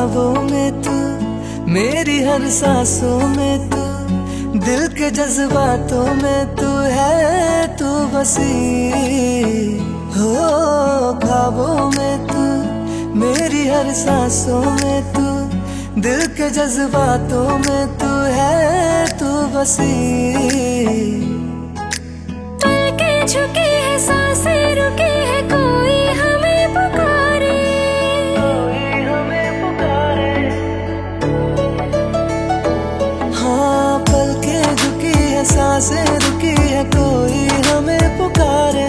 ख्वाबों में तू, मेरी हर सांसों में तू, दिल के जज्बातों में तू है, तू बसी हो। ख्वाबों में तू, मेरी हर सांसों में तू, दिल के जज्बातों में तू है, तू बसी। पलकें झुकी है, सांसें रुकी है, कोई हमें पुकारे, कोई हमें पुकारे। हाँ, पलकें झुकी है, सांसें रुकी है, कोई हमें पुकारे।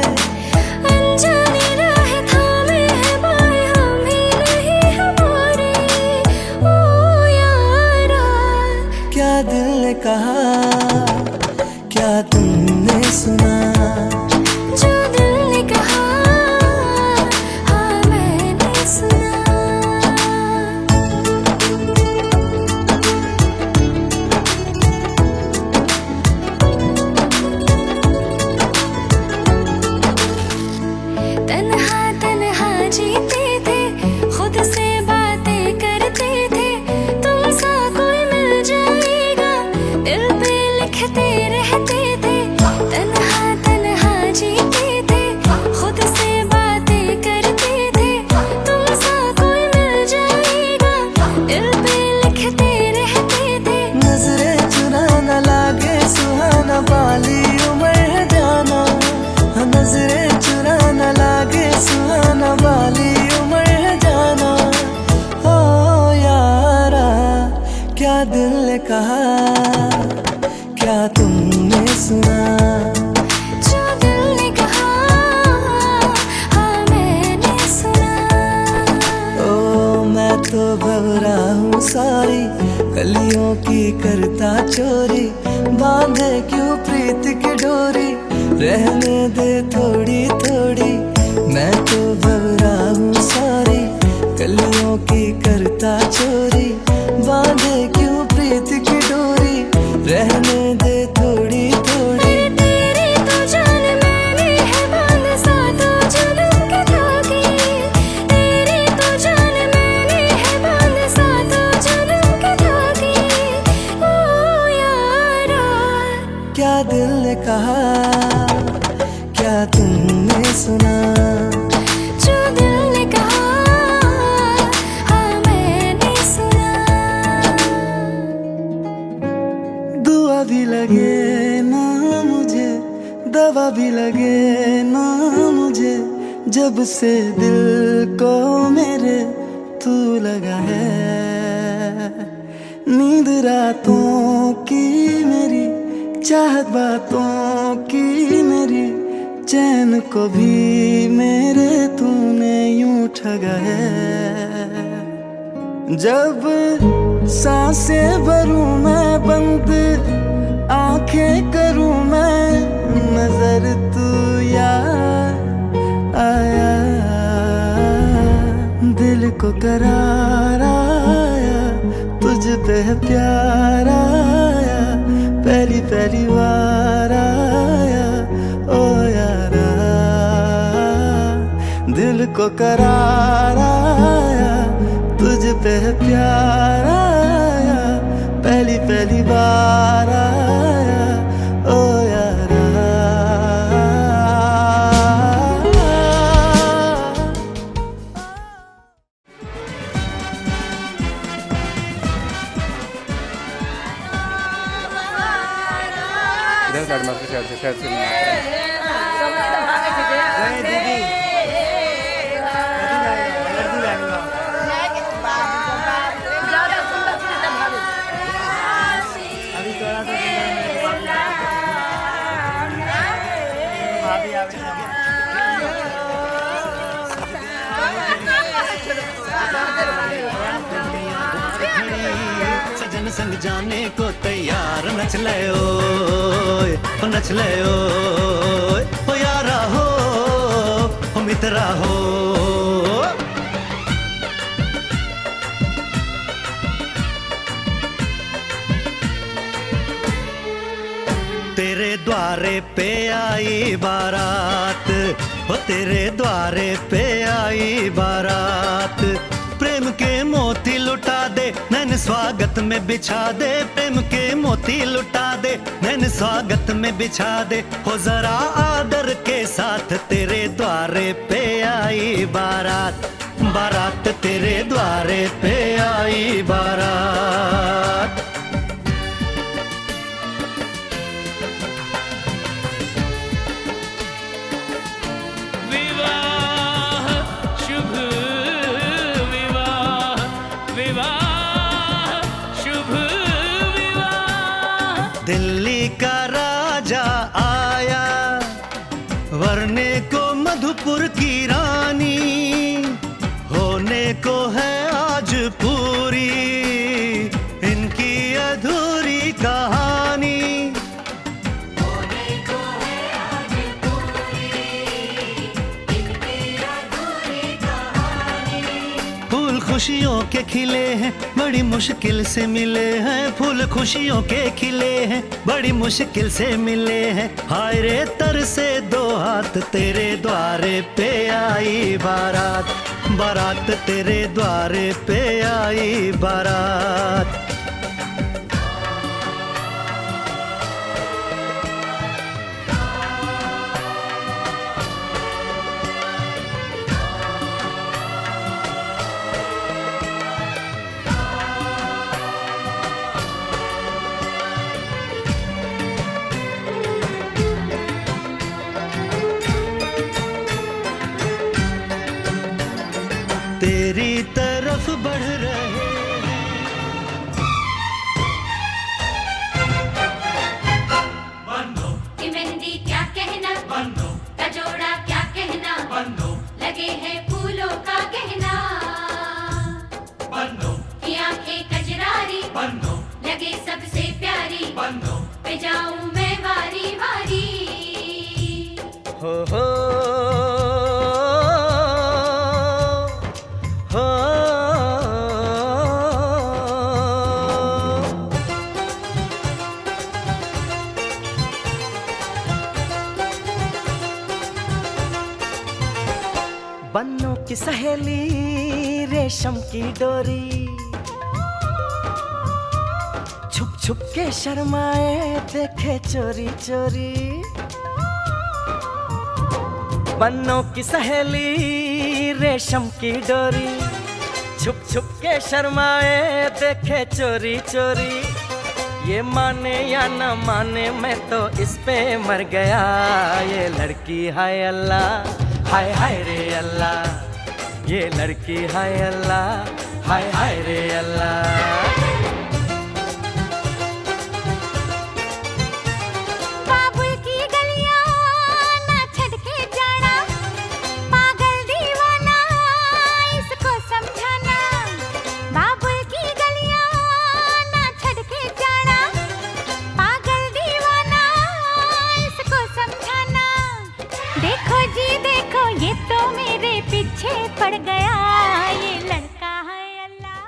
अनजानी राहें थामे है बाहें, हम ही नहीं हमारे। ओ यारा, क्या दिल ने कहा, क्या तुमने सुना, जो दिल ने कहा, हाँ मैंने सुना। तन्हा तन्हा जीते थे, खुद से बातें करते थे, तुमसा कोई मिल जाएगा, दिल पे लिखते रहते थे। तन्हा तन्हा जीते थे, खुद से बातें करते थे, तुमसा कोई मिल जाएगा, दिल पे लिखते रहते थे। नजरें चुराना लागे सुहाना, बाली उम्र है जाना। हाँ, नजरें चुराना लागे सुहाना, बाली उम्र है जाना। ओ यारा, क्या दिल ने कहा, क्या तुमने सुना, जो दिल ने कहा, हाँ मैंने सुना। ओ मैं तो घबरा हूँ सारी, कलियों की करता चोरी, बांधे क्यों प्रीत की डोरी, रहने दे थोड़ी थोड़ी। मैं तो घबरा हूँ सारी, कलियों की करता चोरी, बांधे क्यों प्रीत की डोरी, रहने दे थोड़ी थोड़ी। तेरी तो जान मैंने है बांध सातों जन्म के धागे, तेरी तो जान मैंने है बांध सातों जन्म के धागे। ओ यारा, क्या दिल ने कहा, क्या तुमने सुना, जो दिल ने कहा, हाँ मैंने सुना। दुआ भी लगे ना मुझे, दवा भी लगे ना मुझे, जब से दिल को मेरे तू लगा है। नींद रातों की मेरी, चाहत बातों की मेरी, चैन को भी मेरे तूने यूं ठगा है। जब सांसें भरूं मैं बंद, आंखें करूं मैं नजर, तू याद आया, दिल को करार आया, तुझ पे प्यार आया, पहली पहली बार आया। ओ यारा, दिल को करार आया, तुझ पे प्यार आया, पहली पहली बार आया। ओ यारा, इधर साइड में साइड से सजन संग जाने को तैयार, नच ले ओए, नच ले ओए, हो यारा हो मित्रा हो। तेरे द्वारे पे आई बारात, हो तेरे द्वारे पे आई बारात, प्रेम के मोती लुटा स्वागत में बिछा दे, प्रेम के मोती लुटा दे, नैन स्वागत में बिछा दे, हो जरा आदर के साथ तेरे द्वारे पे आई बारात, बारात तेरे द्वारे पे आई बारात। विवाह शुभ विवाह, विवाह शुभ विवाह। दिल्ली का राजा आया, वरने को मधुपुर की रानी, होने को है आज पूरी इनकी अधूरी कहानी। होने को है आज पूरी इनकी अधूरी कहानी। फूल खुशियों के खिले हैं, बड़ी मुश्किल से मिले हैं, फूल खुशियों के खिले हैं, बड़ी मुश्किल से मिले हैं, हाय रे तर से दो हाथ तेरे द्वारे पे आई बारात, बारात तेरे द्वारे पे आई बारात। तेरी तरफ बढ़ रहे कि मेहंदी क्या कहना, का जोड़ा क्या कहना, लगे हैं फूलों का गहना, की आंखें कजरारी, लगे सबसे प्यारी, पे जाऊं मैं वारी वारी। हो बन्नों की सहेली रेशम की डोरी, छुप छुप के शर्माए देखे चोरी चोरी। बन्नों की सहेली रेशम की डोरी, छुप छुप के शर्माए देखे चोरी चोरी। ये माने या न माने मैं तो इस पे मर गया, ये लड़की हाय अल्लाह, हाय हाय रे अल्लाह, ये लड़की हाय अल्लाह, हाय हाय रे अल्लाह। बाबुल की गलियां ना छड़ के जाना, पागल दीवाना इसको समझाना। बाबुल की गलियां ना छड़ के जाना, पागल दीवाना इसको समझाना। देखो जी देखो ये तो मेरे पीछे पड़ गया, ये लड़का है अल्लाह।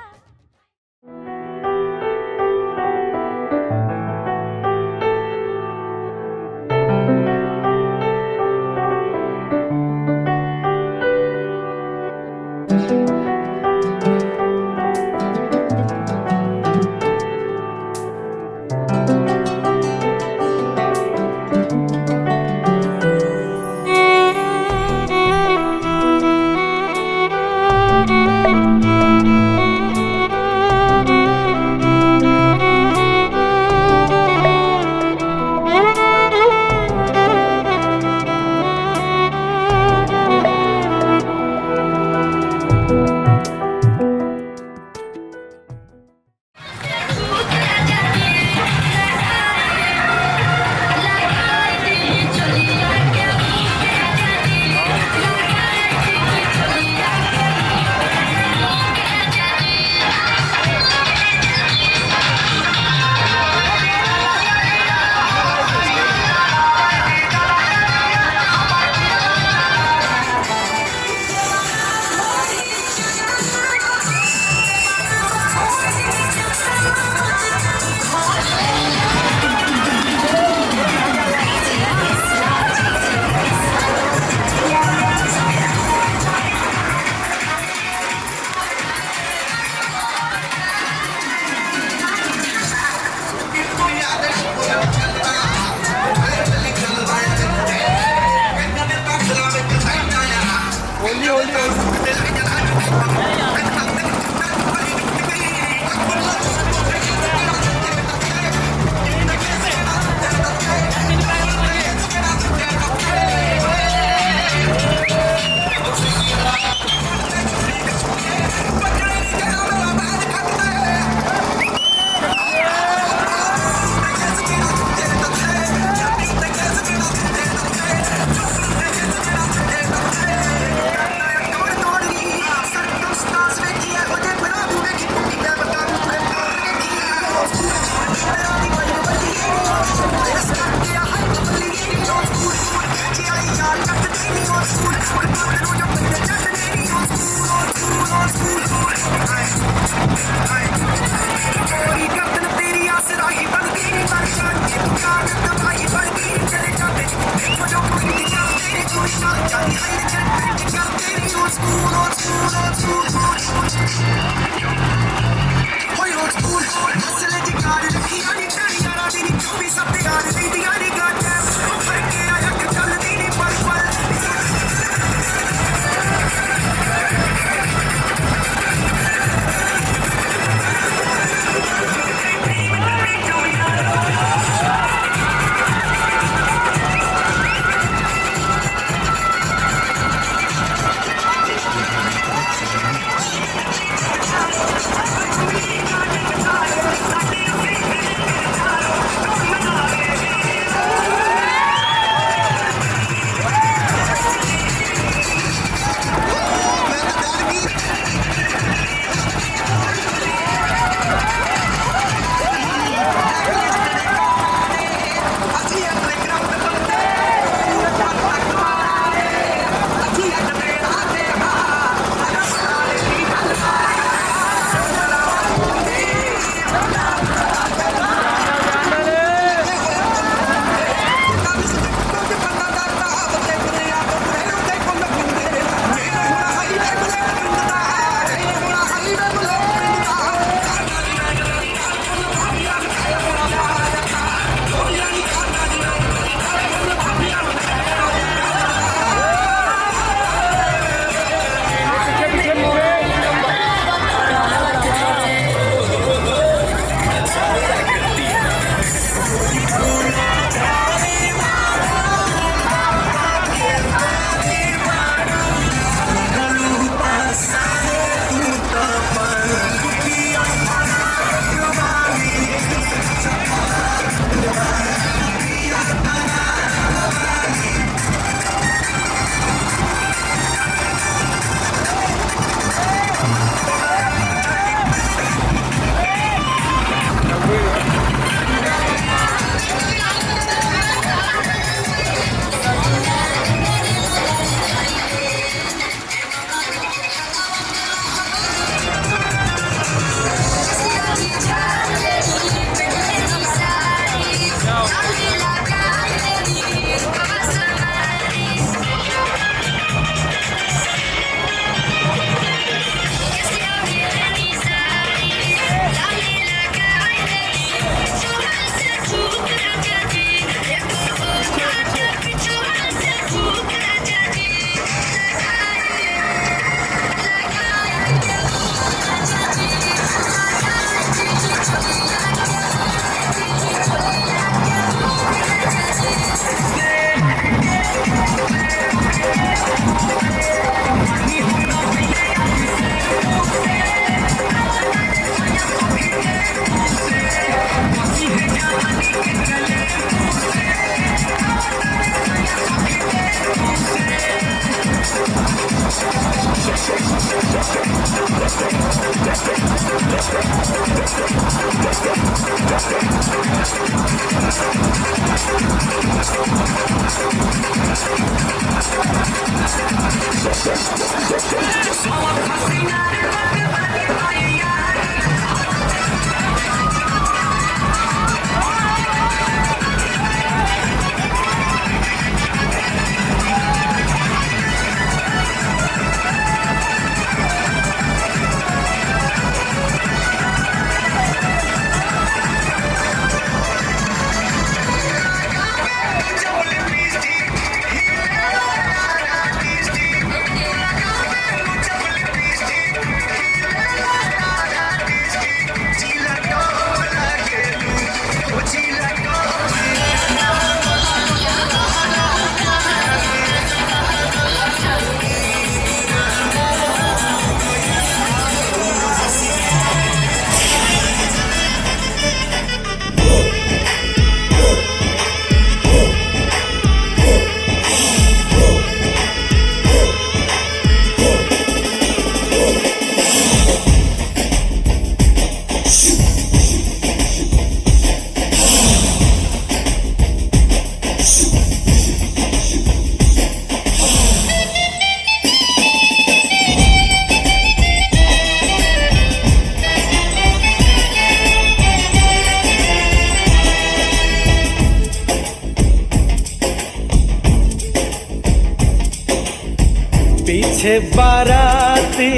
पीछे बाराती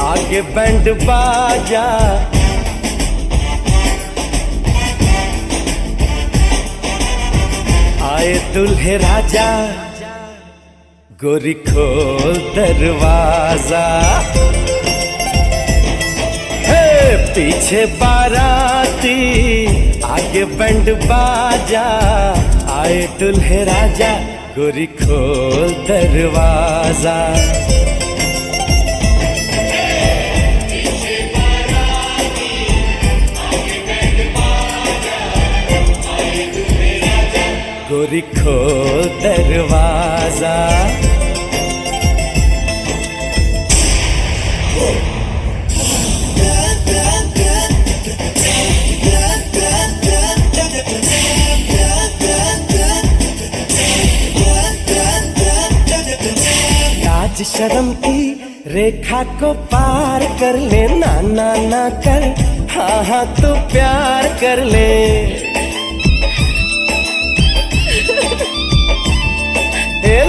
आगे बैंड बाजा, आए दुल्हे राजा, गोरी खोल दरवाजा। हे पीछे बाराती आगे बैंड बाजा, आए दुल्हे राजा, गोरी खोल दरवाजा। गोरी खोल दरवाजा। लाज शर्म की रेखा को पार कर ले, ना ना ना कर, हाँ हाँ तू प्यार कर ले।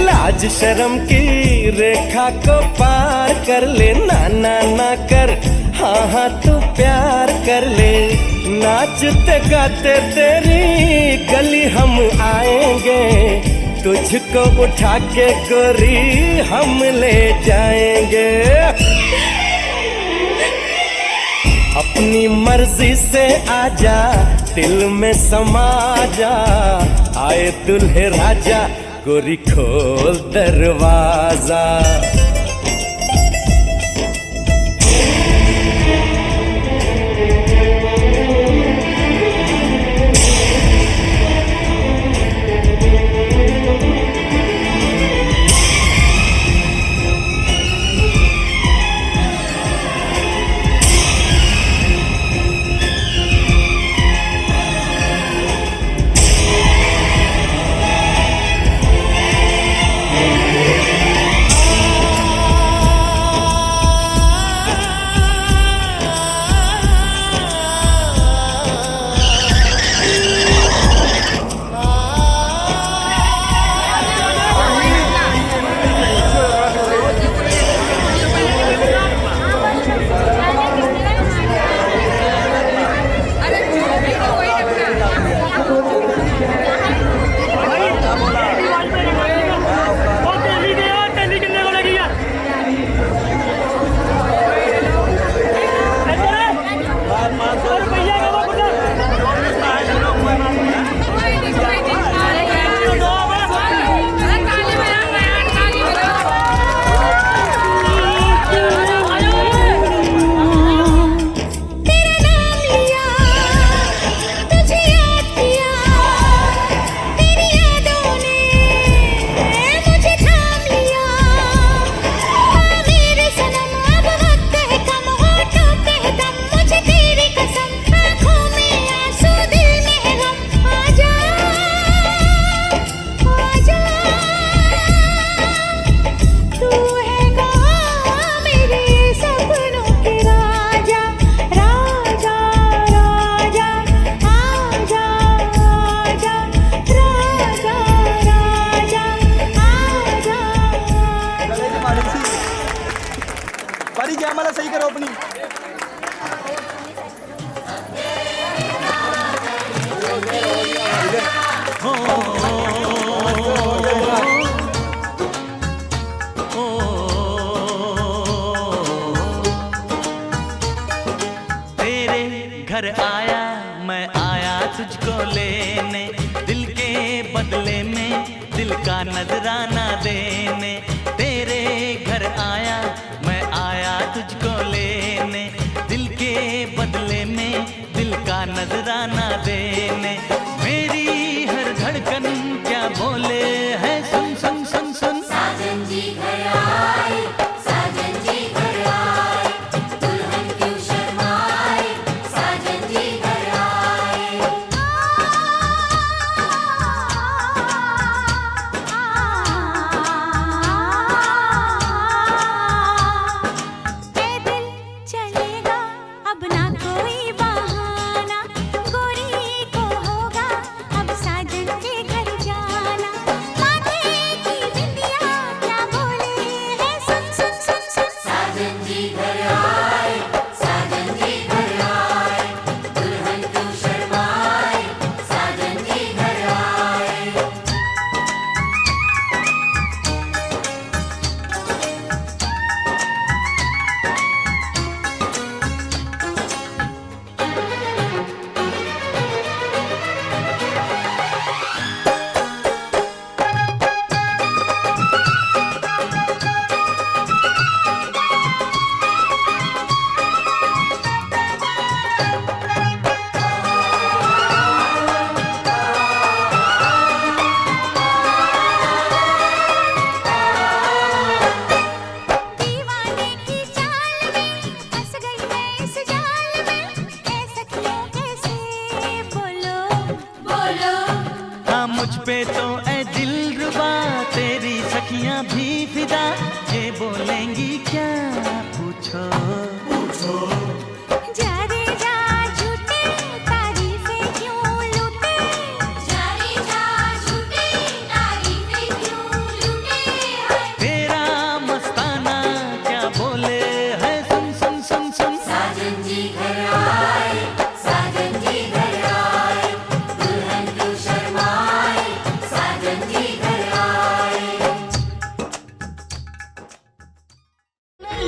लाज शर्म की रेखा को पार कर ले, ना ना ना कर, हाँ हाँ तू प्यार कर ले। नाचते गाते तेरी गली हम आएंगे, तुझको उठा के गोरी हम ले जाएंगे। अपनी मर्जी से आजा, दिल में समा जा, आए दुल्हे राजा, गोरी खोल दरवाजा। घर आया मैं आया तुझको लेने, दिल के बदले में दिल का नजराना देने। तेरे घर आया मैं आया तुझको लेने, दिल के बदले में दिल का नजराना देने। मेरी हर धड़कन क्या बोले है, सुन सुन सुन सुन। साजन जी घर आए, साजन जी घर आए, दुल्हन क्यों शर्माए, साजन जी घर आए। दुनिया भी फिदा, ये बोलेंगी क्या पूछो। जा रे जा झूठे तारीफें क्यों लूटे, जा रे जा झूठी तारीफें क्यों लूटे हैं। तेरा मस्ताना क्या बोले है, सुन सुन सुन सुन। साजन जी घर आए, साजन जी घर आए, दुल्हन क्यों शर्माए, साजन जी घर आए।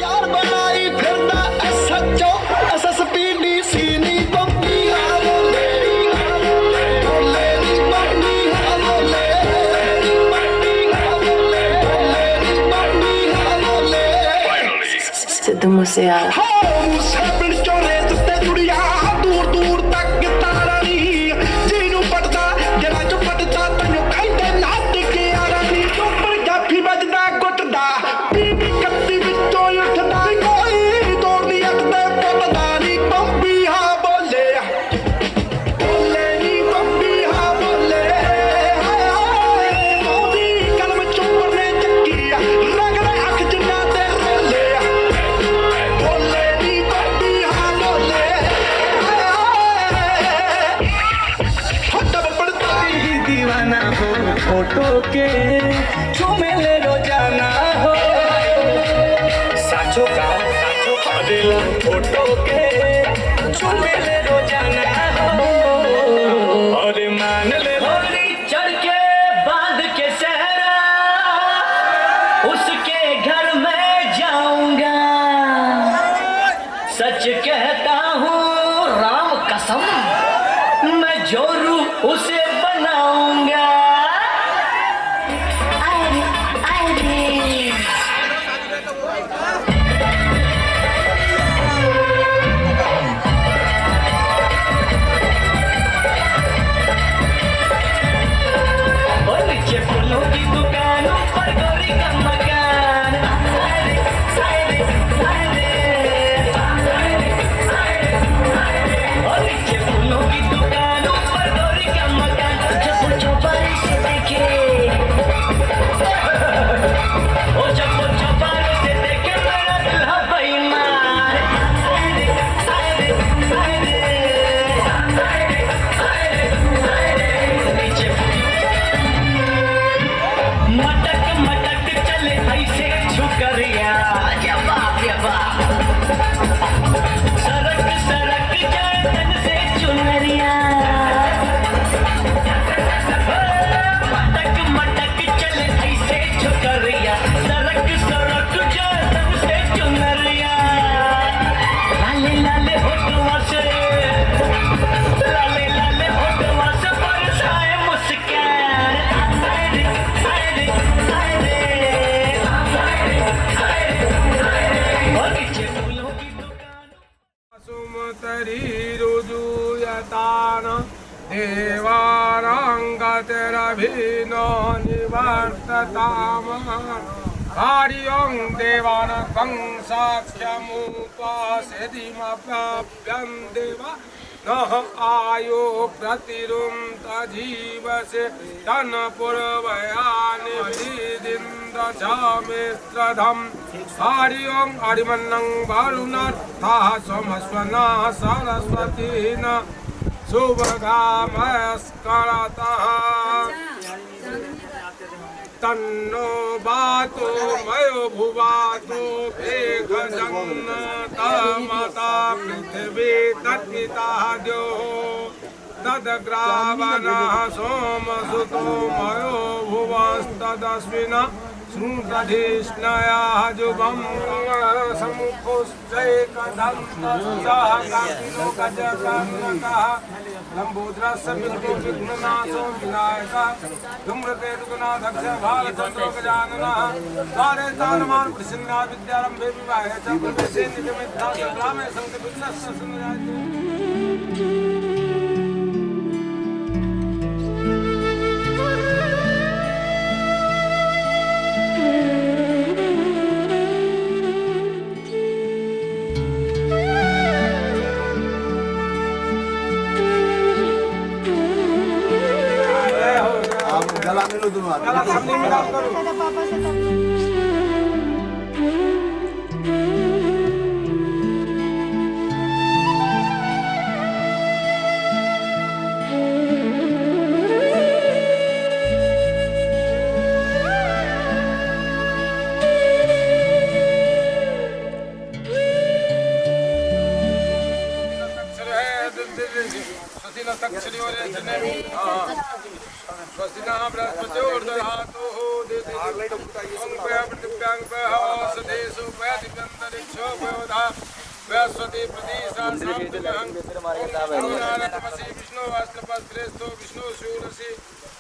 यार बनाई फिरदा SHO SSPD सीनी बम्बी बोले बोले नी बम्बी बोले Siddhu Moosewala. मुझसे पिंड चोरे तुते दुनिया दूर दूर तक तारा नी जीनू पड़ता जरा जो पड़ता तन्यू कहते नाट के आरा नी ऊपर जाफी बजदा गुटदा बीबी कत्ती विचों उठदा कोई तोड़ दी अखदे पतदा नी बम्बी हाँ बोले बोले नी बम्बी हाँ बोले हाय हाय मोदी कलम चुप्पर ने चक्की रग रहे अख जिन्ना ते रोले बोले नी बम्बी हाँ बोले हटब पड़ता ही दीवाना हो फोटो के झूमे ले रोजाना हो साचो का अरेला फोटो के झूमे ले रोजाना हो और मान ले होली चढ़ के बांध के सहरा उसके घर में जाऊंगा, सच कहता हूँ राम कसम मैं जोरू उसे बनाऊंगा। और नीचे फूलों की दुकान ऊपर गौरी का मकान, और नीचे फूलों की दुकान ऊपर गौरी का मकान। जब चौपाई से देखे ओ जब चौपाई से देखे मेरा दुल्हा बेईमान। नीचे मटक मटक चले ऐसे छुकरिया, सरक सरक जाए तन से चुनरिया। मटक मटक चले ऐसे छुकरिया, सरक सरक जाए तन से चुनरिया। लाले लाले होठवा से, लाले लाले होठवा से बरसाए मुस्कान। और नीचे फूलों की दुकान सुमतरी रुजुयतान देवानांगतिरभिनो निवर्तताम कार्यों देवान त्वं साक्ष्यमुपासेदिमप्राप्यं देवा नः आयो प्रतिरुन्त जीवसे तन पूर्वयानि विदिन्दचामित्रधम् हरिओं हरिमन्नं वरुणर्थः सोमस्वना सरस्वतीन शुभगामस्करतः तन्नो बातो मयो भुवातो मेघजन्नतमता पृथिवी तत्पिताद्यो तद्ग्रावणः सोमसुतो मयो भुवस्तदस्मिन् श्रुतधिष्णया जुगं समुखश्चैकदन्तः कार्तिको गजकर्णकः लम्बोदरस्य विघ्नो विघ्ननाशो विनायकः धूम्रकेतुगणाध्यक्ष भालचन्द्रो गजाननः द्वारे तारमान् प्रसन्ना विद्यारम्भे विवाहे च प्रवेशे निगमिता ग्रामे संकटविघ्नस्य सुनिजायते। गला मिलो दोनों आदमी। स्वस्ति न बृहस्पतिर्दधातु बृहस्पति विष्णु वास्तवस्त्रेस्थो विष्णु शूरसी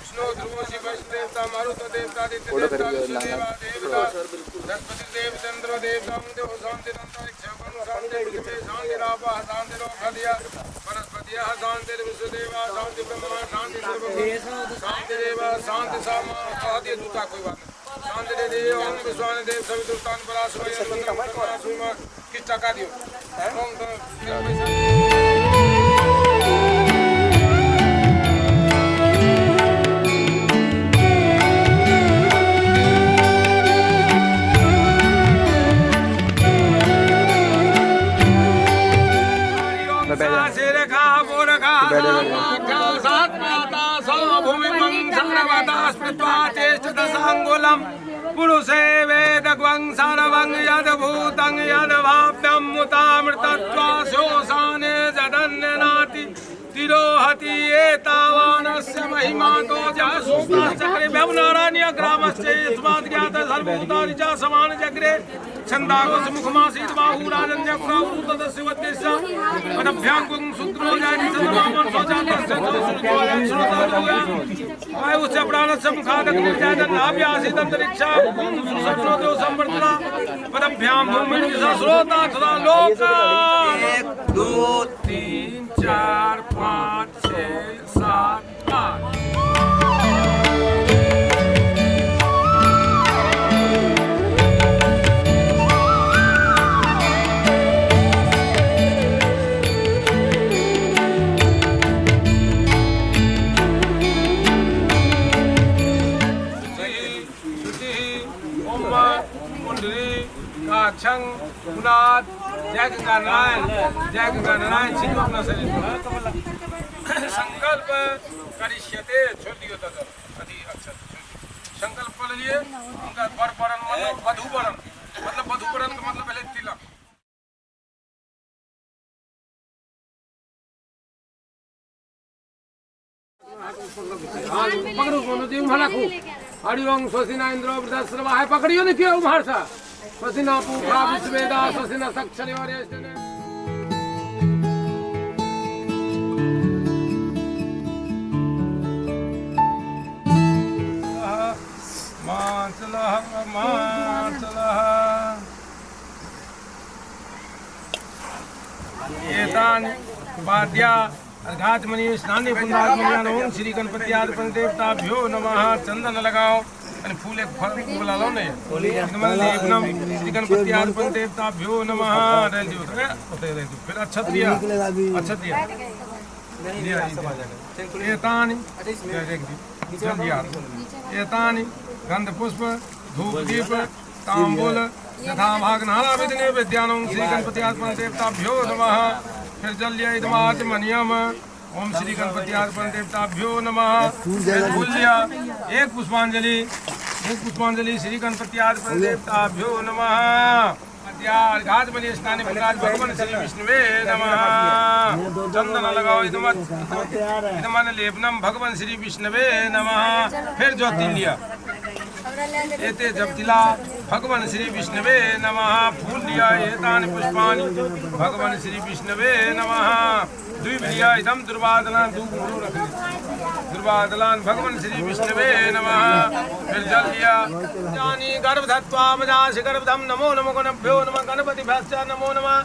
विष्णु ध्रुवसी वैष्णदेवता मारुत देवता आदित्य देवता विष्णुदेवा देवता बृहस्पति देव चंद्र देवता देव शांति अंतरिक्ष शांति पृथ्वी शांति रापा शांति लोकदिया वनस्पतिया शांति विश्वदेवा शांति ब्रह्मा शांति शांति देवा शांति सामा आदि दूता कोई बात शांति दे ओम विश्वान देव सवितुस्तान पराशुय मंत्र किस टका दियो ओम पुरुषे वेदग्वं सर्वं यद्भूतं यद्भाव्यं मुतामृतत्वा शोषाने जदन्यनाति तिरोहति एतावानस्य महिमा तो जासुताश्चक्रे व्यवनाराण्य ग्रामस्य यस्मात् ज्ञात सर्वभूतानि च समान चक्रे छन्दागोस मुखमासीत् बाहुराजन्य पुरावृतस्य वद्यस्य पदभ्यां कुं सूत्रो जायति चन्द्रमामं स्वजातस्य सुरतोयं श्रोतादोयं वायुस्य प्राणस्य मुखादग्निर्जायतन्नाभ्यासीत् अन्तरिक्षा कुं सुसक्ष्णोतो संवर्धना पदभ्यां भूमिर्विषा श्रोता तदा लोका 1 2 3 4 5 6 7 8 छंग पुनाद जय गंगा नारायण सिंह अपना शरीर संकल्प करिष्यते छोड़ दियो तद अति अच्छा संकल्प कर लिए उनका वर वरण मतलब वधु वरण मतलब पहले तिलक पकड़ो कोनो जी उम्हारा को हरिओम स्वसिना इंद्र वृद्धश्रवा है पकड़ियो ने क्यों उम्हार सा स्वसिना पूर्वा विश्वेदा स्वसिना सक्षरे वरेष्ठने माचलः एतानि वाद्या अर्घाचमनी स्नानी पुंडात्मन्यान ओम श्री गणपति आदि देवताभ्यो नमः चंदन लगाओ અને ફૂલ એક બોલા લો ને एकदम श्री गणपति आदि देवताभ्यो नमः रेल दियो फिर अच्छा दिया एतानि एतानि गंध पुष्प धूप दीप तांबूल यथा भाग नाना विधि विद्यानों श्री गणपति आदि देवताभ्यो नमः फिर जल्य इदमाचमनियम ओम श्री गणपति आदि देवताभ्यो नमः एक पुष्पांजलि श्री गणपति आदि देवताभ्यो नमः स्नान भगवान श्री विष्णुवे नमः चंदन लगाओ इदमन लेपनम भगवान श्री विष्णुवे नमः फिर ज्योतिर्लिया एते जपतिला भगवान श्री विष्णुवे नमः फूल लिया एतानि पुष्पाणि भगवान श्री विष्णुवे नमः द्विप्रिया इदम दुर्वादलान दुर्वादलान भगवान श्री विष्णुवे नमः फिर जल लिया जानी गर्भधत्वा मजासि गर्भधम नमो नमो गणभ्यो नमः गणपतिभ्यश्च नमो नमः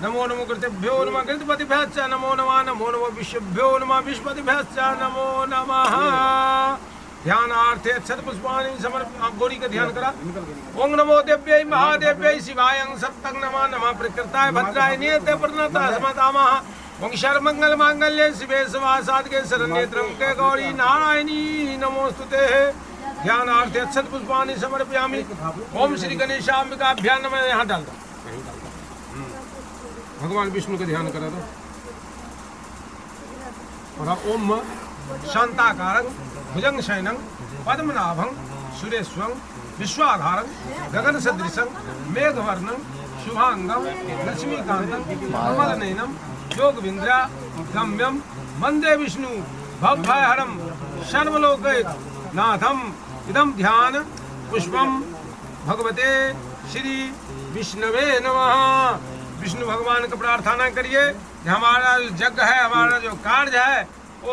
नमो नमो कृतेभ्यो नमः कृतपतिभ्यश्च नमो नमः नमो नमो विश्वभ्यो नमः विश्वपतिभ्यश्च नमो नमः ध्यानार्थे अक्षत पुष्पाणि समर्प गौरी का ध्यान करा ओम नमो देव्यै महादेव्यै शिवाय सप्तक नमः नमः प्रकृताय भद्राय नियते प्रणताय समतामः ओम सर्वमंगल मांगल्ये शिवे सर्वासाधके शरण्ये त्र्यंबके गौरी नारायणी नमोस्तुते ध्यानार्थे अक्षत पुष्पाणि समर्पयामि ओम श्री गणेशाम्बिकाभ्यां नमः यहाँ डाल दो भगवान विष्णु का ध्यान करा दो और ओम शांताकारं भुजंग शयनं पद्मनाभं सुरेश्वरं विश्वाधारं गगन सदृशं मेघवर्णं शुभांगं लक्ष्मीकांतं कमलनयनं योगविंद्रा गम्यं वंदे विष्णु भवभयहरं सर्वलोकनाथम इदं ध्यान पुष्पम भगवते श्री विष्णवे नमः। विष्णु भगवान का प्रार्थना करिए कि हमारा जो यज्ञ है, हमारा जो कार्य है वो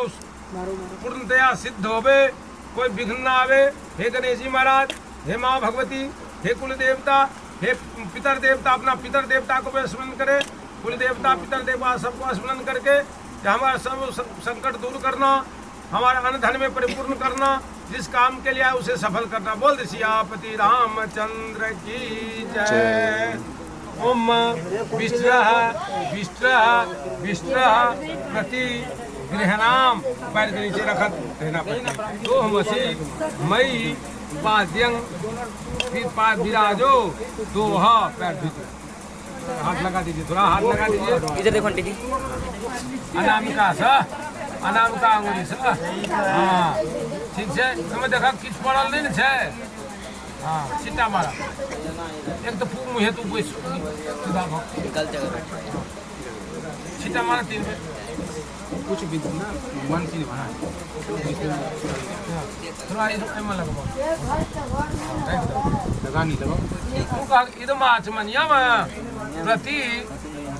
पूर्णतया सिद्ध होवे, कोई विघ्न ना आवे। हे गणेश जी महाराज, हे माँ भगवती, हे कुल देवता, हे पितर देवता, अपना पितर देवता को भी स्मरण करे, कुल देवता पितर देवता सबको स्मरण करके हमारा सब संकट दूर करना, हमारे अन्न धन में परिपूर्ण करना, जिस काम के लिए उसे सफल करना। बोल दे सियापति रामचंद्र की जय। ओम विष्णुः विष्णुः विष्णुः प्रति गृहणाम पैर के नीचे रखत रहना पड़ता। तो मसी मई पाद्यंग फिर पाद विराजो दोहा पैर भीतर हाथ लगा दीजिए, थोड़ा हाथ लगा दीजिए। इधर देखो आंटी जी। अनामिका सा अनामिका अंगुली सा। हाँ ठीक है, तुम्हें देखा किस पड़ल नहीं है। हाँ सीता मारा एक तो फूक मुहे तू कोई सुधा भो सीता मारा 3 कुछ भी ना मन की बना थोड़ा इधर लगाओ, लगा नहीं लगाओ। का इधर आचमनिया में प्रति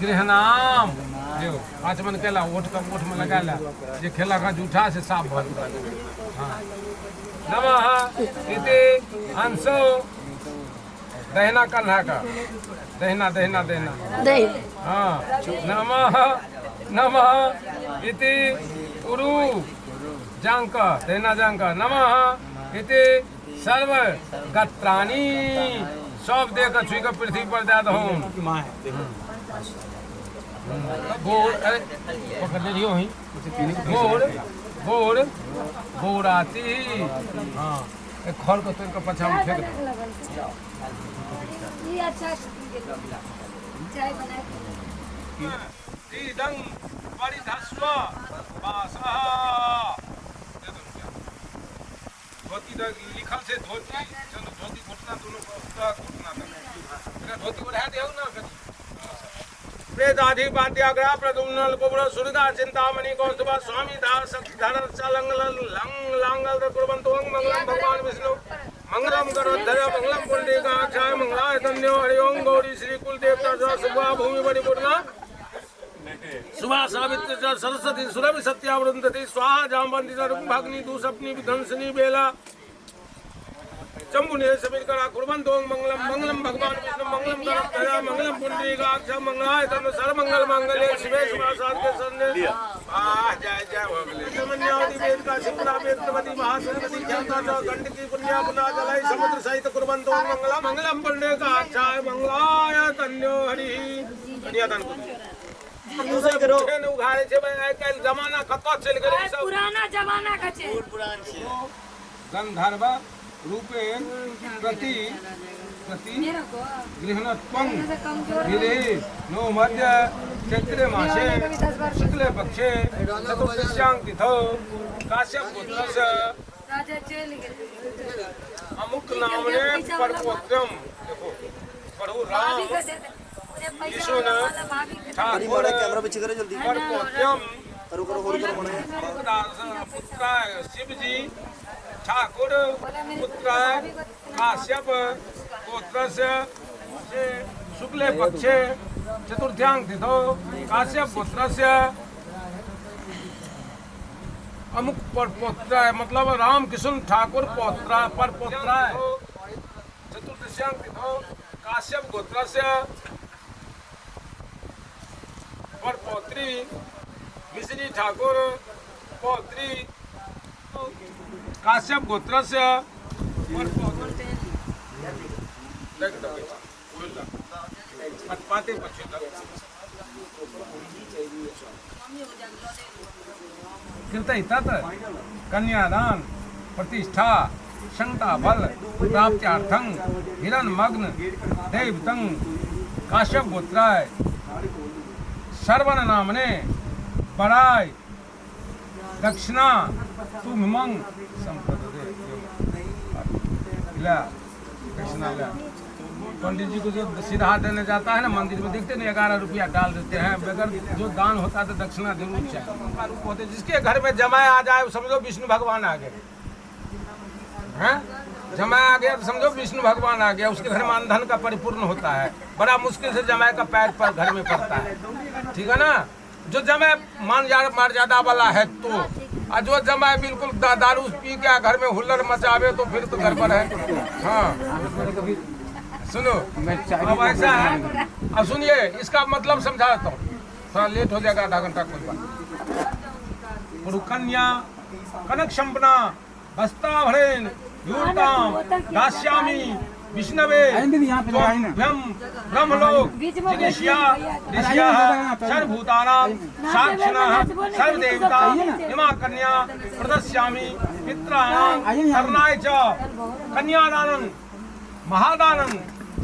गृहणाम देखो आचमन केला ओठ का ओठ में लगा ला, ये खेला का जूठा से साफ भर। हाँ नमः इति अंशो दहना कन्हा का दहना दहना दहना। हाँ नमः नमः इति उरु जांक दहना जांक। नमः इति सर्व गत्राणी सब देकर छुई का पृथ्वी पर दे दो। गोड़ पकड़ ले रही हो गोड़ गोड़ गोड़ाती। हाँ एक खर को तो इनका पछा में फेंक दो। दीदं परिधस्व वासः धोती लिखल से धोती, चलो धोती घुटना दोनों का घुटना तक धोती बढ़ा दे ना। वेदाधि पाद्याग्रह प्रदुम्नल कुबुर सुरदा चिंतामणि कौस्तुभा स्वामी दास धर लंग लंग लांगल कुर्वन्तु मंगलम भगवान विष्णु मंगलम करोद्धर मंगलम पुंडरीकाक्षाय मंगलाय तन्यो हरि ओम गौरी श्री कुल देवता सुभा भूमि परिपूर्णा सुभा सावित्री सरस्वती सुरभि सत्यावृंदति स्वाहा जामवंती भग्नि दूसपनी विध्वंसनी बेला चंबुने समीर करा कुर्बंतो मंगलम मंगलम भगवान विष्णु मंगलम करोद्धर मंगलम पुंडरीकाक्षाय मंगलाय तन्नो सर्वमंगल मांगल्ये शिवे शुभासाद के शरणे। जय जय भगले समन्यावती वेद का शिवना वेदवती महासरस्वती ख्याता च गंडकी पुण्या पुना जलाई समुद्र सहित कुर्बंतो मंगलम मंगलम पुंडरीकाक्षाय मंगलाय तन्नो हरि कन्यादान करो उघाड़े छे आइ जमाना कत चल गेलै सब पुराना जमाना का छे गंधर्व रूपे प्रति गृहणत्वं गिरे नो मध्य चैत्रे मासे शुक्ले पक्षे चतुर्दश्यां तिथौ काश्यप पुत्रस्य अमुक नामने परपोत्रम। देखो प्रभु राम यीशु ने ठाकुर परपोत्रम पुत्र शिव जी ठाकुर पुत्र काश्यप गोत्रस्य शुक्ले पक्षे चतुर्थ्यां तिथौ काश्यप गोत्रस्य अमुक पर पौत्र है, मतलब राम किशन ठाकुर पौत्र पर पौत्र है। चतुर्दश्यां तिथौ काश्यप गोत्रस्य पर पौत्री मिश्री ठाकुर पौत्री काश्यप गोत्रस्य पर पौत्री पाते कृत कन्यादान प्रतिष्ठा शंका बल प्राप्त्यार्थं हिरण्मग्न दैवतं काश्यप गोत्राय सर्वन नामने बड़ाई दक्षिणा तुमंग संपदे ला दक्षिणा ला पंडित जी को जो सीधा देने जाता है ना मंदिर में, देखते नहीं 11 रुपया डाल देते हैं। बगैर जो दान होता है तो दक्षिणा जरूर चाहिए। उनका रूप होते जिसके घर में जमाए आ जाए समझो विष्णु भगवान आ गए हैं। जमाए आ गया तो समझो विष्णु भगवान आ गया। उसके घर में धन का परिपूर्ण होता है। बड़ा मुश्किल से जमाए का पैर पर घर में पड़ता है, ठीक है ना। जो जमाए मर्यादा वाला है तो, और जो जमाए बिल्कुल दारू पी के घर में हुल्लड़ मचावे तो फिर तो गड़बड़ है। हाँ सुनो, अब ऐसा है। अब सुनिए, इसका मतलब समझा देता हूँ, थोड़ा लेट हो जाएगा, आधा घंटा कोई बात। कन्या कनक शंपना वस्त्राभरण यूताम दास्यामि विष्णवे ब्रह्मलोक जिनिष्या ऋषियः सर्वभूतानां साक्षिणः सर्वदेवता इमा कन्या प्रदस्यामि पितॄणां कर्णाय च कन्यादानं महादानं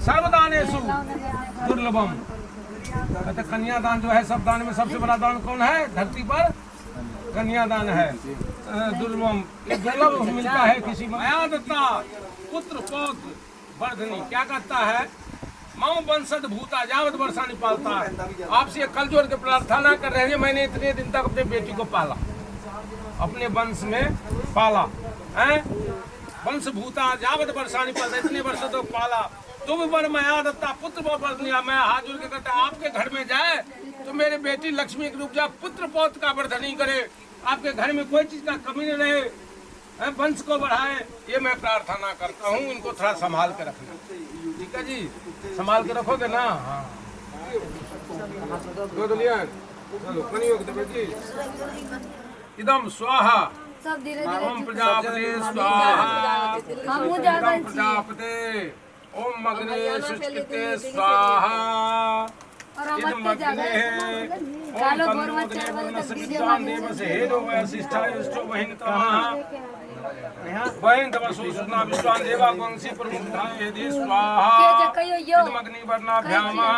सर्वदानेषु दुर्लभम। कहते कन्यादान जो है सब दान में सबसे बड़ा दान कौन है धरती पर? कन्यादान है। दुर्लभम, ये दुर्लभ मिलता है किसी में। आया दत्ता पुत्र पौत्र वर्धनी, क्या कहता है? मम वंशज भूता जावत वर्षा निपालता है। आपसे कल जोड़ के प्रार्थना कर रहे हैं, मैंने इतने दिन तक अपने बेटी को पाला, अपने वंश में पाला है। वंश भूता जावत वर्षा निपालता, इतने वर्ष तो पाला। तो भी वर माया दत्ता पुत्र वर्धनी, मैं हाथ जोड़ के कहता आपके घर में जाए तो मेरे बेटी लक्ष्मी के रूप जा पुत्र पौत्र का वर्धनी करे, आपके घर में कोई चीज का कमी न रहे, वंश को बढ़ाए, ये मैं प्रार्थना करता हूँ। इनको थोड़ा संभाल के रखना, ठीक है जी? संभाल के रखोगे ना? हाँ चलो बेटी। इदम स्वाहा ओम प्रजापते स्वाहा, इदम प्रजापते ओम अग्ने सुचकिते स्वाहा, इदम अग्ने ओम तन्नो वर्णस्य विद्वान् देवस्य हेनो वसिष्ठाय इष्टो वहिनतमः वहिन तमसो सुना विश्वान् देवा वंशी प्रमुखाय यदि स्वाहा, इदम अग्नि वर्णाभ्यामः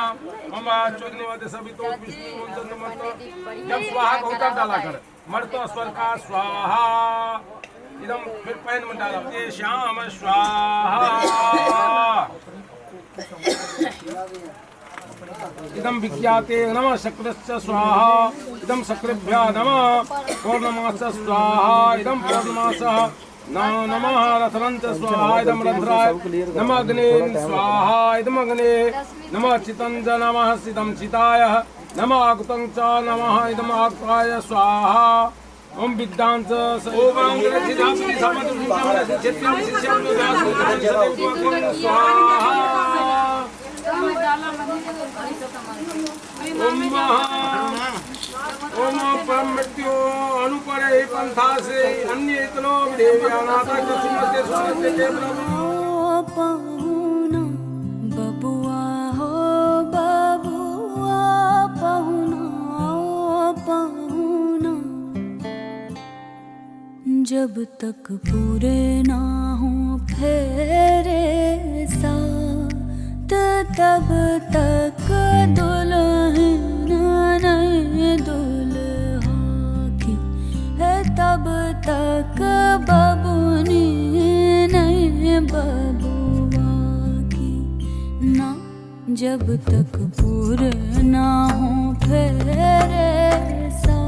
मम चोग्निवते सवितो विष्णु चन्द्रमत। जब स्वाहा को उतर डाला कर मर्तो स्वर का स्वाहा, इदम फिर पैन में डाला ये श्याम स्वाहा। इदम विख्याते नमः शक्रस्य स्वाहा, इदम शक्रेभ्यः नमः पौर्णमास स्वाहा, इदम पौर्णमासः नमः रथनंच स्वाहा, इदम रंध्राय नमः अग्ने स्वाहा, इदम अग्ने नमः चितंज नमः सिदम चिताय नमः आकुतं च नमः, इदम आकुताय स्वाहा। ओम विद्वांस ओम ग्रथिधापति समदुर्गम चित्यं शिष्यं व्यास स्वाहा। ओम परम मृत्यु अनुपरे पंथा से अन्य इतनो देव्यानाथा कसुमते सुमते के प्रभु पहुना बबुआ हो बबुआ पहुना पहुना, जब तक पूरे ना हो फेरे साथ तब तक दुल्हन नहीं दुल्हा की है, तब तक बबुनी नहीं बबुआ की ना, जब तक पूरे ना हो फेरे साथ।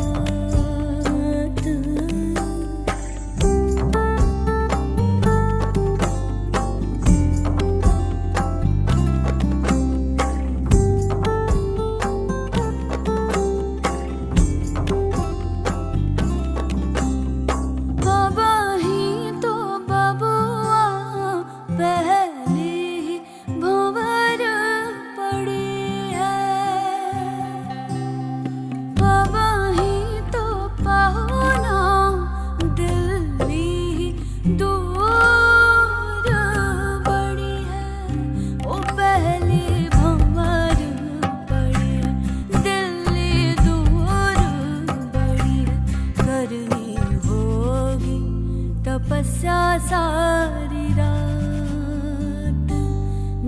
सारी रात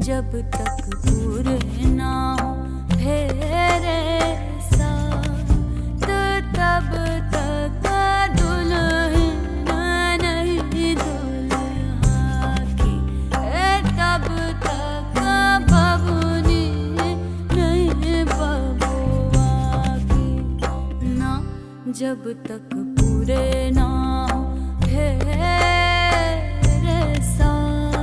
जब तक पूरे ना हो फेरे साथ, तब तक दुल्हन नहीं दुल्हा की, तब तक जब तक पूरे ना हो तेरे साथ।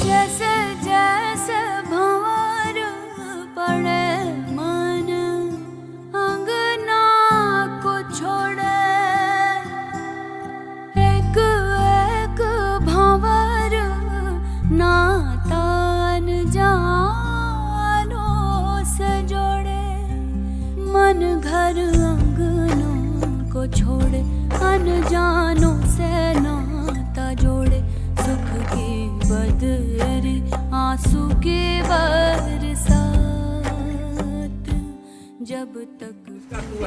जैसे जैसे भंवर पड़े मन अंगना को छोड़े, एक एक भंवर नाता अनजानों से जोड़े। मन घर अंगनों को छोड़े, अनजानों से नाता जोड़े। सुख की बदरी आंसू की बरसात, जब तक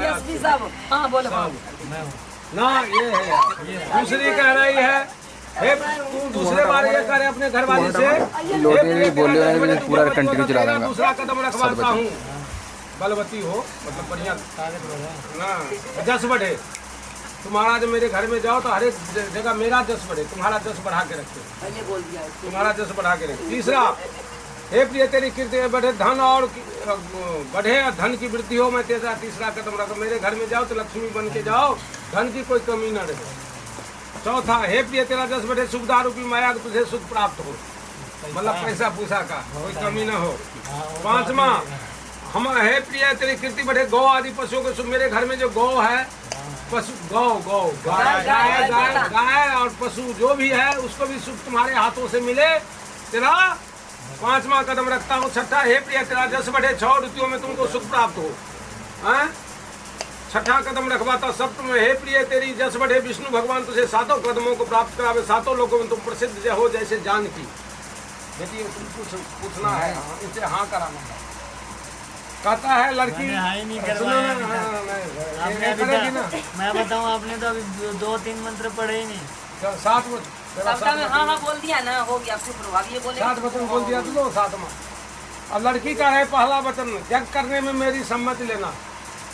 एसपी साहब, हाँ बोलो। ना ये है दूसरी कह रही है हे तू दूसरे बार ये करे अपने घर वाली से पूरा कंटिन्यू चला दूंगा। दूसरा कदम रखवाता हूँ बलवती हो मतलब बढ़िया ना 10 बढ़े। तुम्हारा जब मेरे घर में जाओ तो हर एक जगह मेरा 10 बढ़े, तुम्हारा 10 बढ़ा के रखते, तुम्हारा 10 बढ़ा के रखते। तीसरा हे प्रिय तेरी कीर्ति में बढ़े धन और बढ़े धन की वृद्धि हो। मैं तेरा तीसरा कदम रखो, मेरे घर में जाओ तो लक्ष्मी बन के जाओ, धन की कोई कमी न रहे। चौथा हे प्रिय तेरा 10 बढ़े सुविधा रूपी माया तुझे सुख प्राप्त हो, मतलब पैसा पूसा का कोई कमी न हो। पांचवा हम हे प्रिय तेरी कीर्ति बढ़े गौ आदि पशुओं के सुख। मेरे घर में जो गौ है पशु गौ गाय और पशु जो भी है उसको भी सुख तुम्हारे हाथों से मिले। तेरा 5वां कदम रखता हूँ। छठा हे प्रिय तेरा 10 बढ़े 6 ऋतुओं में तुमको सुख प्राप्त हो। 6ठा कदम रखवाता। सप्तम हे प्रिय तेरी 10 बढ़े विष्णु भगवान तुझे 7 कदमों को प्राप्त करावे। 7 लोगों में तुम प्रसिद्ध हो जैसे जानकी। बेटी तुम पूछना है इनसे हाँ कराना है। कहता है लड़की मैं बताऊं आपने तो अभी 2-3 मंत्र पढ़े ही नहीं। 7 हाँ बोल दिया ना, हो गया आपको प्रभाव। ये बोले 7 वचन बोल दिया तो 7वां। और लड़की का है पहला वचन यज्ञ करने में मेरी सम्मति लेना।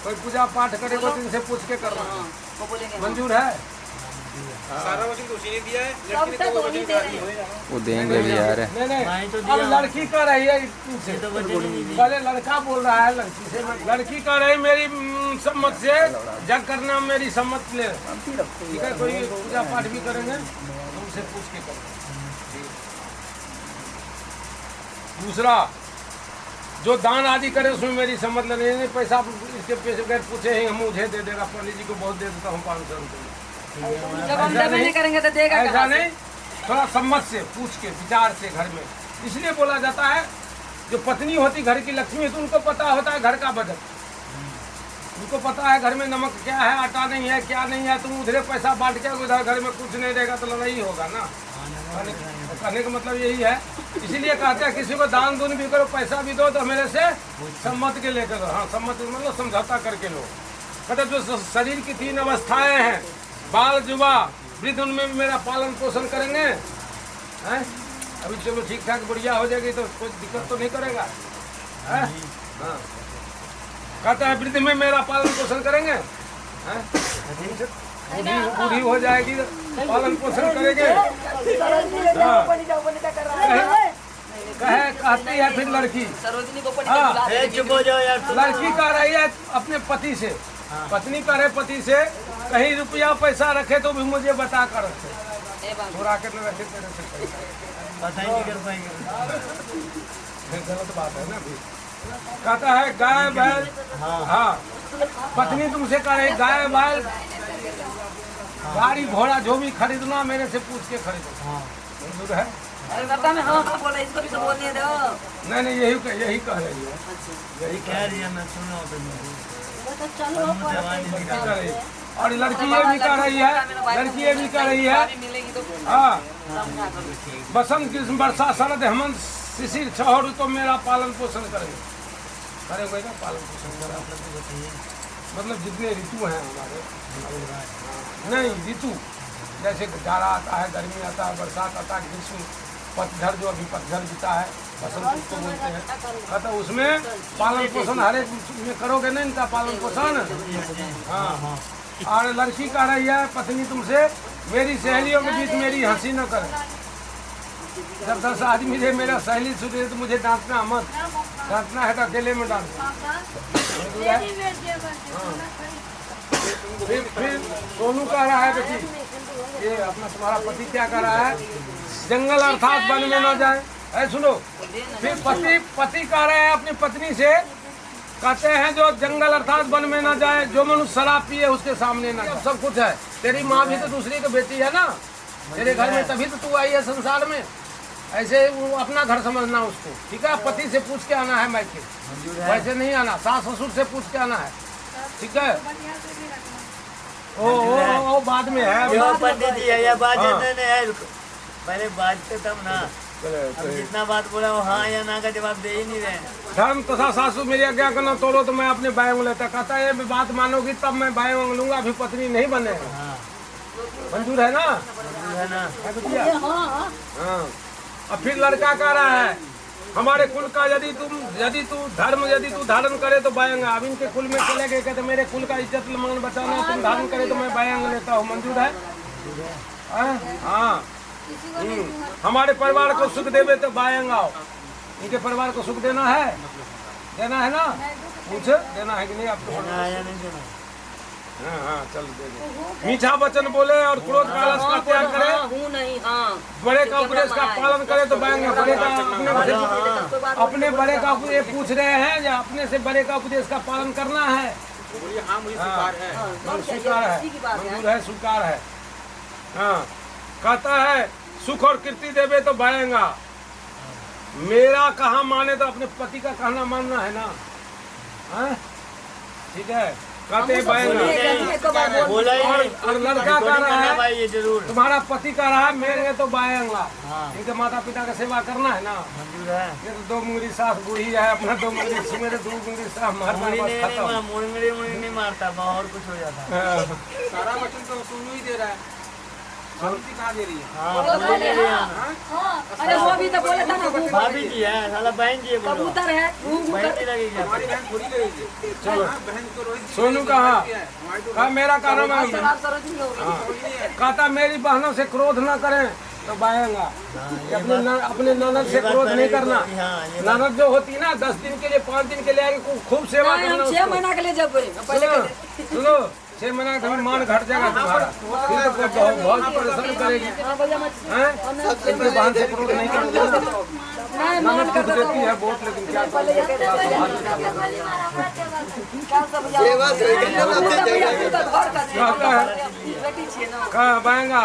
कोई पूजा पाठ करेगा तो इनसे पूछ के करना। मंजूर है? सारा वचन तो उसी ने दिया है, लड़की ने वो वचन दिया है। वो देंगे भी यार। नहीं अब लड़की का रही है इनसे, पहले लड़का बोल रहा है लड़की से। लड़की का रही मेरी सम्मत से जग करना मेरी सम्मत ले। ठीक है, कोई पूजा पाठ भी करेंगे तुमसे पूछ के करेंगे। दूसरा जो दान आदि करे उसमें मेरी सम्मत लेने नहीं। पैसा इसके पैसे बगैर पूछे ही हम मुझे दे देगा। पंडित जी को बहुत दे देता हूँ 500 रुपये। जब हम नहीं करेंगे तो देगा ऐसा नहीं, थोड़ा सम्मत से पूछ के विचार से घर में। इसलिए बोला जाता है जो पत्नी होती घर की लक्ष्मी है तो उनको पता होता है घर का बजट। उनको पता है घर में नमक क्या है, आटा नहीं है, क्या नहीं है। तुम उधर पैसा बांट के उधर घर में कुछ नहीं रहेगा तो लड़ाई होगा ना। कहने का मतलब यही है। इसीलिए कहते हैं किसी को दान दून भी करो, पैसा भी दो तो मेरे से सम्मत के लेकर दो। हाँ, सम्मत मतलब समझौता करके लो। कहते जो शरीर की 3 अवस्थाएं हैं, बाल जुवा वृद्ध, उनमें भी मेरा पालन पोषण करेंगे। हैं? अभी चलो ठीक ठाक बढ़िया हो जाएगी तो कोई दिक्कत तो नहीं करेगा। हाँ, कहता है वृद्ध में मेरा पालन पोषण करेंगे। बूढ़ी हो जाएगी तो पालन पोषण करेंगे। कहती है फिर लड़की। हाँ, लड़की कह रही है अपने पति से, पत्नी कह रहे पति से कहीं रुपया पैसा रखे तो भी मुझे बता कर रखे। थोड़ा के न रखे तेरे से पता ही नहीं कर पाएंगे। गलत बात है ना। कहता है गाय बैल। हाँ, पत्नी तुमसे कह रही गाय बैल गाड़ी घोड़ा जो भी खरीदना मेरे से पूछ के खरीदो। मंजूर है? अरे बता मैं हाँ बोला, इसको भी तो बोलने दो। नहीं यही कह रही है। यही कह रही है, मैं सुन रहा हूँ। और लड़की ये भी कह रही है, लड़की ये भी कह रही है हाँ, बसंत ग्रीष्म वर्षा शरद हेमंत शिशिर 6 ऋतु तो मेरा पालन पोषण करेंगे। करेंगे ना पालन पोषण करें। मतलब जितने ऋतु हैं हमारे, नहीं ऋतु जैसे जाड़ा आता है, गर्मी आता है, बरसात आता है, ग्रीष्म, पतझड़ जो अभी पतझड़ बीता है, बसंत उसको बोलते हैं। तो उसमें पालन पोषण हर एक में करोगे ना इनका पालन पोषण। हाँ, और लड़की कह रही है पत्नी तुमसे मेरी सहेलियों के बीच मेरी हंसी न करे। जब 10 आदमी थे मेरा सहेली सुने तो मुझे डांटना मत, डांटना है तो अकेले में डांटना। फिर सोनू कह रहा है बेटी, ये अपना तुम्हारा पति क्या कर रहा है, जंगल अर्थात वन में न जाए। ऐ सुनो, फिर पति कह रहे हैं अपनी पत्नी से, कहते हैं जो जंगल अर्थात वन में न जाए, जो मनुष्य शराब पिए उसके सामने न जाए। सब कुछ है, तेरी माँ भी तो दूसरी की बेटी है ना तेरे घर में, तभी तो तू आई है संसार में। ऐसे वो अपना घर समझना उसको, ठीक है। पति से पूछ के आना है मायके, वैसे नहीं आना, सास ससुर से पूछ के आना है, ठीक है। ओ बाद में है पंडित जी है, बात पहले बात तब ना, जितना बात बोला वो हाँ या ना का जवाब दे ही नहीं रहे। धर्म तथा सासू मेरी आज्ञा करना तोड़ो तो मैं अपने बाएं उंगली लेता, कहता है बात मानोगी तब मैं बाएं उंगली लूंगा, अभी पत्नी नहीं बनेगा। मंजूर है ना? है ना? हाँ। अब फिर लड़का कह रहा है हमारे कुल का यदि तू धारण करे तो बाएंगा। अब इनके कुल में चले गए, कहते मेरे कुल का इज्जत मान बचाना, तुम धारण करे तो मैं बाएंगा लेता हूँ। मंजूर है? हाँ। हमारे परिवार को सुख देवे तो बाएंगा। इनके परिवार को सुख देना है ना? पूछ देना है कि नहीं आपको? हाँ चल दे दे। मीठा वचन बोले और क्रोध का आलस का त्याग करे, बड़े का उपदेश का पालन करे तो बाएंगे। बड़े का अपने बड़े का ये पूछ रहे हैं या अपने से बड़े का उपदेश का पालन करना है? हाँ मुझे स्वीकार है, मंजूर है, स्वीकार है। हाँ कहता है सुख और कीर्ति देवे तो बाएंगा। मेरा कहा माने तो अपने पति का कहना मानना है ना? ठीक है, कहते और लड़का कह रहा है ये जरूर तुम्हारा पति कह रहा है मेरे तो बाएंगा। इनके माता पिता का सेवा करना है ना? ये तो दो मुंगरी सास बूढ़ी है, अपना दो मुंगरी मेरे दो मुंगरी सास मुंगरी नहीं मारता और कुछ हो जाता। सारा वचन तो सुन ही दे रहा है, कहाँ दे रही है? अरे वो भी तो बोला था ना, भाभी जी है, साला बहन जी है, कबूतर है, बहन जी लगेगी। हमारी बहन थोड़ी लगेगी। चलो सोनू कहा मेरा कारण कहता मेरी बहनों से क्रोध न करें तो बाएंगा। अपने ननद से क्रोध नहीं करना। ननद जो होती ना 10 दिन के लिए 5 दिन के लिए आएगी, खूब सेवा करना। 6 महीना के लिए जब सुनो 6 महीना का मान घट जाएगा तुम्हारा, फिर तो बहुत परेशान करेगी। बहन से क्रोध नहीं करना। ननद कुछ देती है बहुत, लेकिन क्या कहा बाएंगा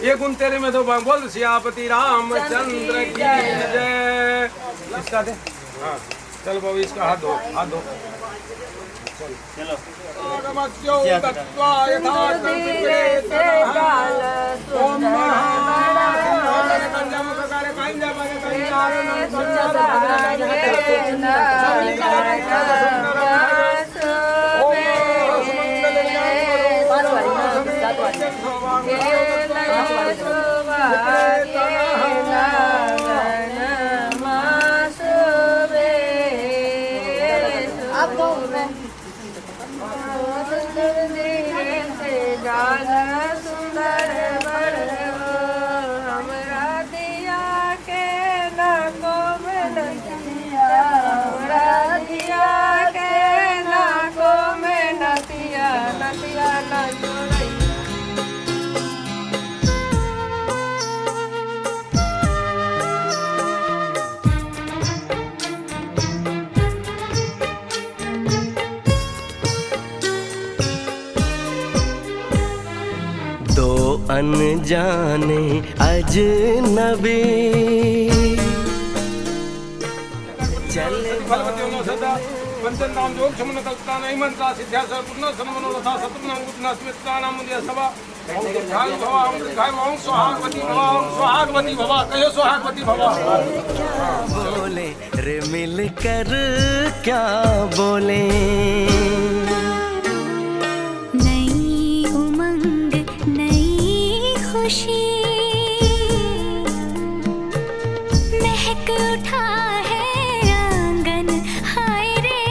ये गुण तेरे में तो बोल सियापति रामचंद्र की जय। इसका दे, हाँ चल बाबू इसका हाथ धो, हाथ धो। चलो अनजाने अजनबी चले पंचन नाम योग समन कल्पना नहीं मनता सिद्ध्या सर्वपूर्ण समनो लता सतुना गुणा स्मिता नाम मुझे सभा ओम भवा ओम सुहागवती भवा ओम सुहागवती भवा कहो सुहागवती भवा। बोले रे मिल कर क्या बोले, महक उठा है आंगन, हाय रे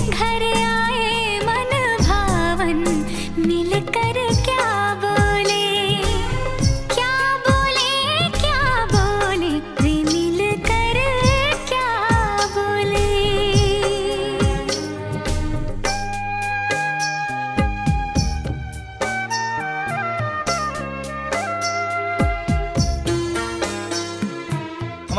घर आए मन भावन, मिलकर क्या बोले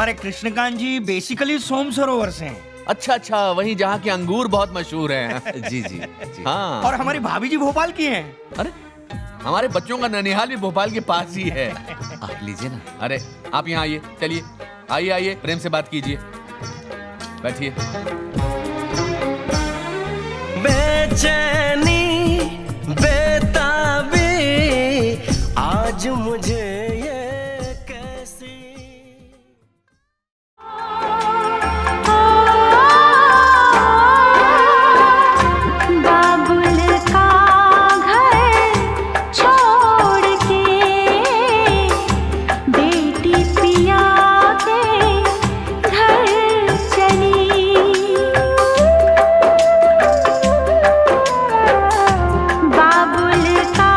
हमारे कृष्णकांत जी बेसिकली सोम सरोवर से हैं। अच्छा अच्छा, वहीं जहाँ के अंगूर बहुत मशहूर हैं। जी जी जी। हाँ। और हमारी भाभी जी भोपाल की हैं। अरे हमारे बच्चों का ननिहाल भी भोपाल के पास ही है। आप लीजिए ना। अरे आप यहाँ आइए, चलिए आइए आइए, प्रेम से बात कीजिए, बैठिए। बेचैनी बेताबी आज मुझे ये कैसी। बाबुल का घर छोड़ के बेटी पिया के घर चली। बाबुल का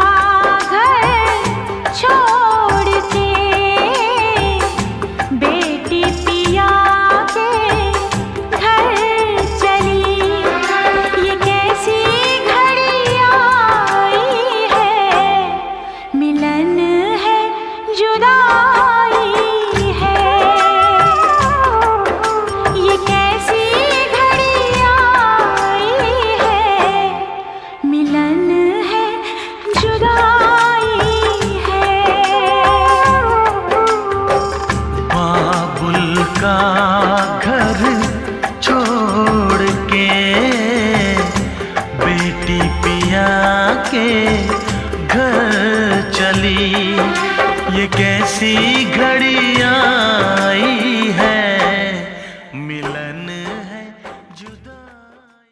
घर छोड़ के बेटी पिया के घर चली। ये कैसी घड़ी आई है, मिलन है जुदाई है। ये कैसी घड़ी आई है, मिलन है जुदाई है। बाबुल का घर छोड़ के बेटी पिया के घर चली। ये कैसी घड़ी आई है, मिलन है जुदाई।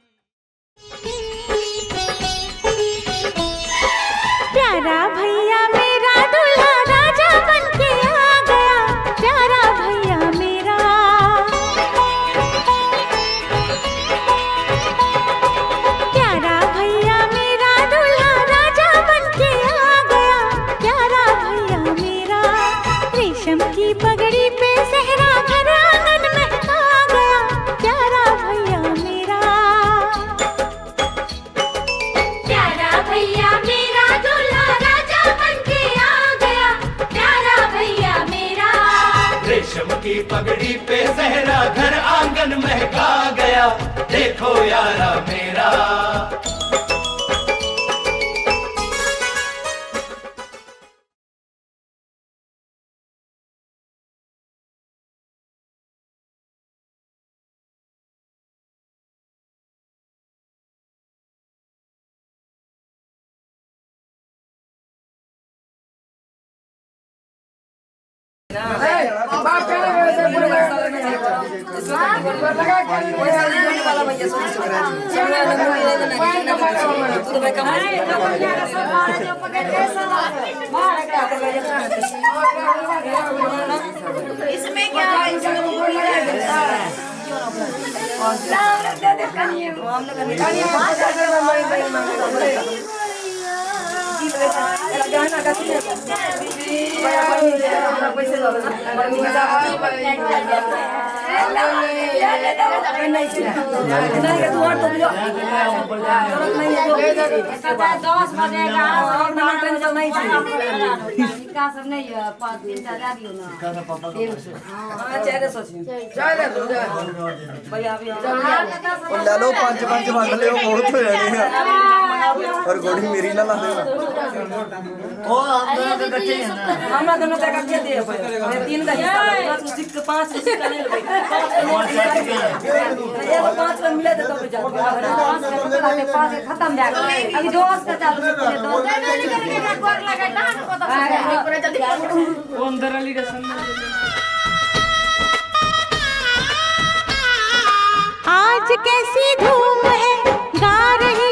प्यारा भैया मेरा दूल्हा राजा बनके आ गया। प्यारा भैया मेरा, प्यारा भैया मेरा दूल्हा राजा बनके आ गया। प्यारा भैया मेरा, रेशम की पगड़ी पे सेहरा घर आंगन में आ गया। प्यारा भैया मेरा, प्यारा भैया मेरा दूल्हा राजा बनके आ गया। प्यारा भैया मेरा, रेशम की पगड़ी पे जहरा घर आंगन महका गया। देखो यारा मेरा। इसमें क्या है? लो 5-5 वंड लियो, बहुत हो जानी है। और गोड़ी मेरी ना ला देना। ओ हम दोनों के इकट्ठे हैं ना। हमरा दोनों का इकट्ठे दे भाई। 3 का हिस्सा 5 का सिक्का ले लो भाई। 5 का मिला तो पे जाओ। 5 खत्म हो गया। अभी 2 का चालू है। 2 करके गोर लगा डांस को तो पूरा जल्दी अंदर वाली रसम। आज कैसी धूम है, गा रही